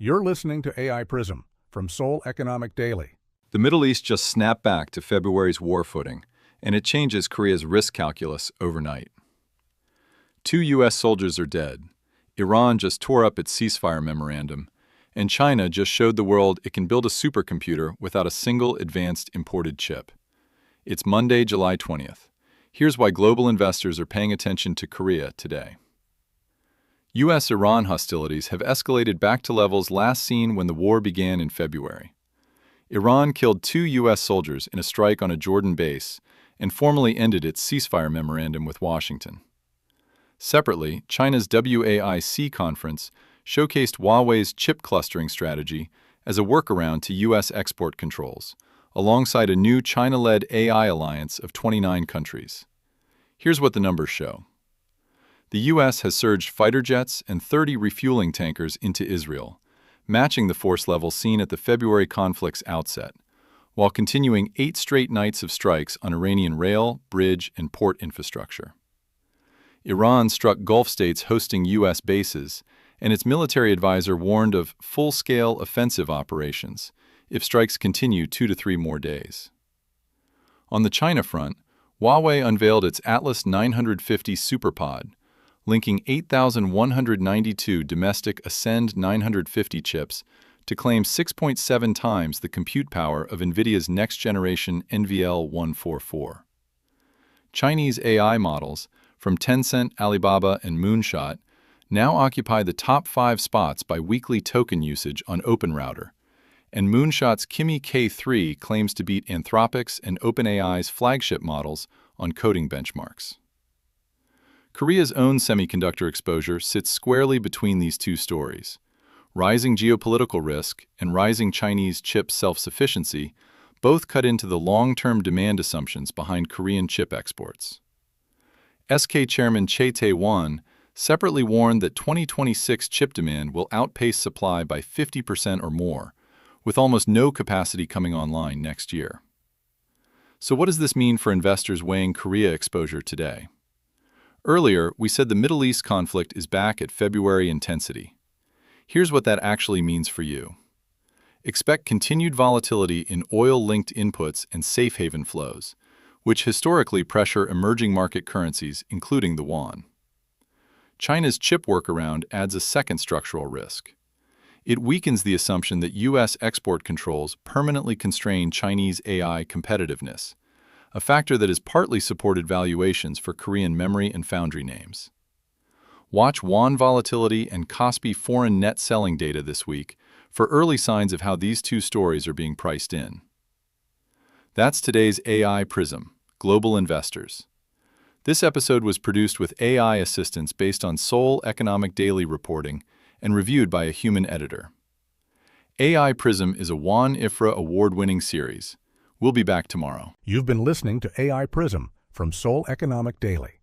You're listening to AI PRISM from Seoul Economic Daily. The Middle East just snapped back to February's war footing, and it changes Korea's risk calculus overnight. 2 U.S. soldiers are dead, Iran just tore up its ceasefire memorandum, and China just showed the world it can build a supercomputer without a single advanced imported chip. It's Monday, July 20th. Here's why global investors are paying attention to Korea today. U.S.-Iran hostilities have escalated back to levels last seen when the war began in February. Iran killed 2 U.S. soldiers in a strike on a Jordan base and formally ended its ceasefire memorandum with Washington. Separately, China's WAIC conference showcased Huawei's chip clustering strategy as a workaround to U.S. export controls, alongside a new China-led AI alliance of 29 countries. Here's what the numbers show. The U.S. has surged fighter jets and 30 refueling tankers into Israel, matching the force level seen at the February conflict's outset, while continuing 8 straight nights of strikes on Iranian rail, bridge, and port infrastructure. Iran struck Gulf states hosting U.S. bases, and its military advisor warned of full-scale offensive operations if strikes continue 2 to 3 more days. On the China front, Huawei unveiled its Atlas 950 SuperPod, linking 8,192 domestic Ascend 950 chips to claim 6.7 times the compute power of Nvidia's next-generation NVL144. Chinese AI models, from Tencent, Alibaba, and Moonshot, now occupy the top 5 spots by weekly token usage on OpenRouter, and Moonshot's Kimi K3 claims to beat Anthropic's and OpenAI's flagship models on coding benchmarks. Korea's own semiconductor exposure sits squarely between these two stories. Rising geopolitical risk and rising Chinese chip self-sufficiency both cut into the long-term demand assumptions behind Korean chip exports. SK Chairman Chae Tae-won separately warned that 2026 chip demand will outpace supply by 50% or more, with almost no capacity coming online next year. So what does this mean for investors weighing Korea exposure today? Earlier, we said the Middle East conflict is back at February intensity. Here's what that actually means for you. Expect continued volatility in oil-linked inputs and safe haven flows, which historically pressure emerging market currencies, including the yuan. China's chip workaround adds a second structural risk. It weakens the assumption that U.S. export controls permanently constrain Chinese AI competitiveness, a factor that has partly supported valuations for Korean memory and foundry names. Watch yuan volatility and Kospi foreign net selling data this week for early signs of how these two stories are being priced in. That's today's AI PRISM, Global Investors. This episode was produced with AI assistance based on Seoul Economic Daily reporting and reviewed by a human editor. AI PRISM is a WAN-IFRA award-winning series. We'll be back tomorrow. You've been listening to AI PRISM from Seoul Economic Daily.